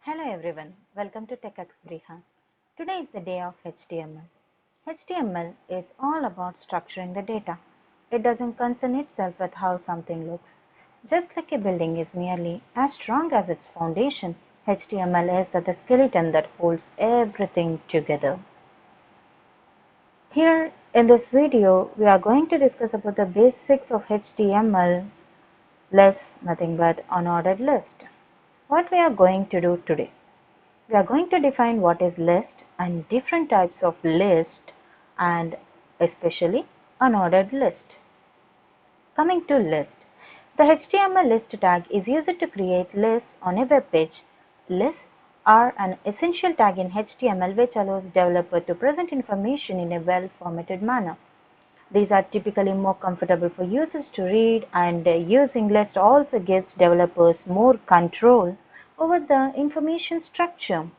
Hello everyone, welcome to TechExbriha. Today is the day of HTML. HTML is all about structuring the data. It doesn't concern itself with how something looks. Just like a building is merely as strong as its foundation, HTML is the skeleton that holds everything together. Here in this video, we are going to discuss about the basics of HTML, less nothing but unordered list. What we are going to do today? We are going to define what is list and different types of list and especially unordered list. Coming to list. The HTML list tag is used to create lists on a web page. Lists are an essential tag in HTML which allows developer to present information in a well-formatted manner. These are typically more comfortable for users to read, and using list also gives developers more control over the information structure.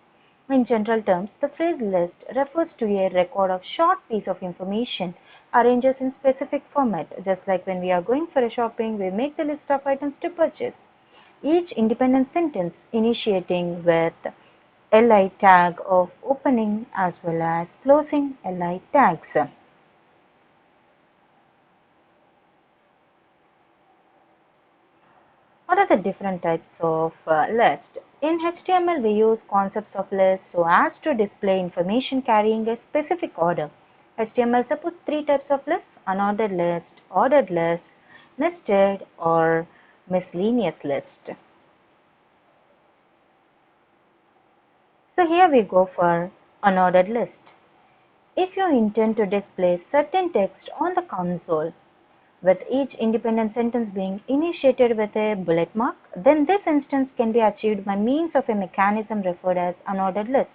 In general terms, the phrase list refers to a record of short piece of information arranged in specific format. Just like when we are going for a shopping, we make the list of items to purchase. Each independent sentence initiating with li tag of opening as well as closing li tags. What are the different types of list? In HTML, we use concepts of list so as to display information carrying a specific order. HTML supports three types of lists: unordered list, ordered list, nested or miscellaneous list. So here we go for unordered list. If you intend to display certain text on the console, with each independent sentence being initiated with a bullet mark, then this instance can be achieved by means of a mechanism referred as unordered list.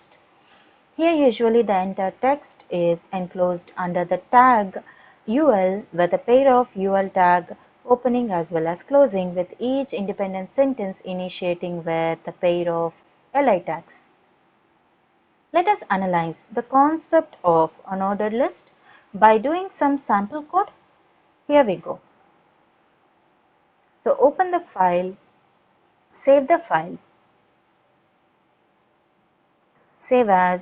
Here usually the entire text is enclosed under the tag UL with a pair of UL tag opening as well as closing, with each independent sentence initiating with a pair of LI tags. Let us analyze the concept of unordered list by doing some sample code. Here we go. So open the file, save the file, save as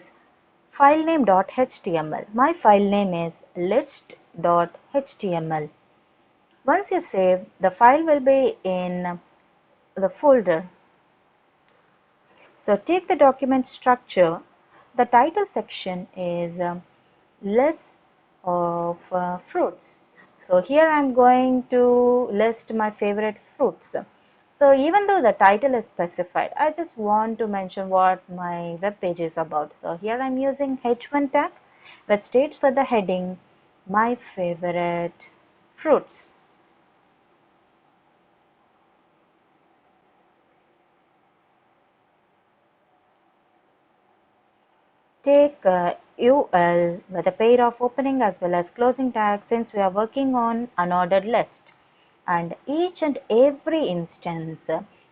filename.html. My file name is list.html. Once you save, the file will be in the folder. So take the document structure. The title section is list of fruits. So here I am going to list my favorite fruits. So even though the title is specified, I just want to mention what my web page is about. So here I am using H1 tag that states for the heading my favorite fruits. Take UL with a pair of opening as well as closing tags, since we are working on unordered list. And each and every instance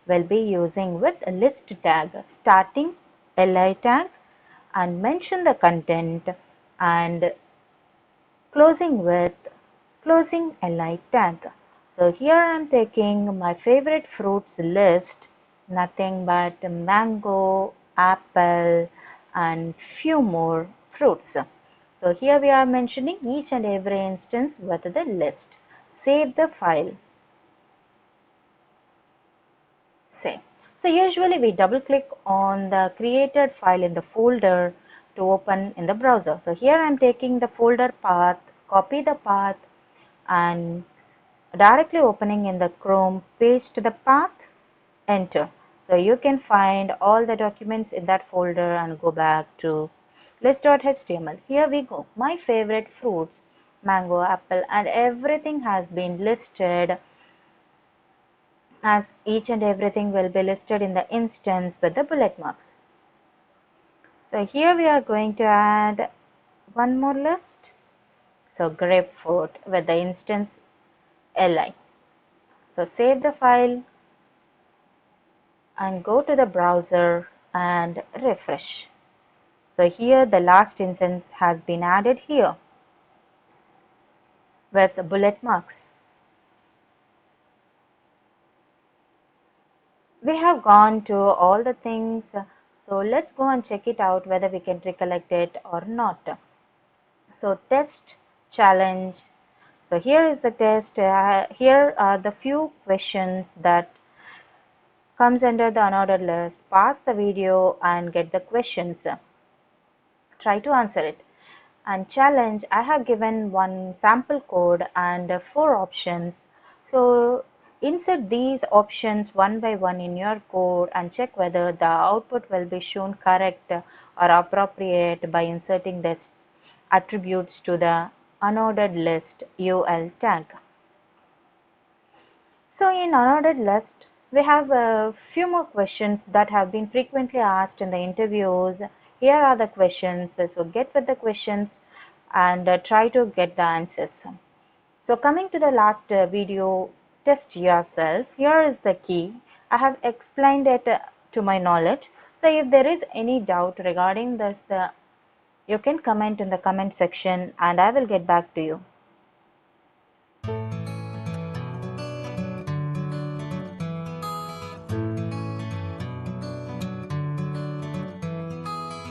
will be using with a list tag starting li tag and mention the content and closing with closing li tag. So here I am taking my favorite fruits list, nothing but mango, apple and few more fruits. So here we are mentioning each and every instance with the list. Save the file. Save. So usually we double click on the created file in the folder to open in the browser. So here I am taking the folder path, copy the path and directly opening in the Chrome, paste the path, enter. So you can find all the documents in that folder and go back to list.html. Here we go. My favorite fruits, mango, apple and everything has been listed, as each and everything will be listed in the instance with the bullet marks. So here we are going to add one more list. So grapefruit with the instance li. So save the file and go to the browser and refresh. So here the last instance has been added here with bullet marks. We have gone to all the things So let's go and check it out whether we can recollect it or not. So test, challenge. So here is the test. Here are the few questions that comes under the unordered list. Pause the video and get the questions. Try to answer it. And challenge, I have given one sample code and 4 options. So insert these options one by one in your code and check whether the output will be shown correct or appropriate by inserting the attributes to the unordered list UL tag. So in unordered list, we have a few more questions that have been frequently asked in the interviews. Here are the questions. So get with the questions and try to get the answers. So coming to the last video, test yourself. Here is the key. I have explained it to my knowledge. So if there is any doubt regarding this, you can comment in the comment section and I will get back to you.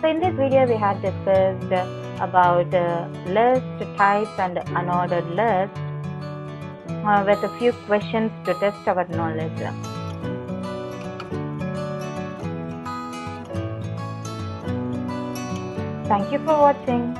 So in this video we had discussed about list types and unordered list with a few questions to test our knowledge. Thank you for watching.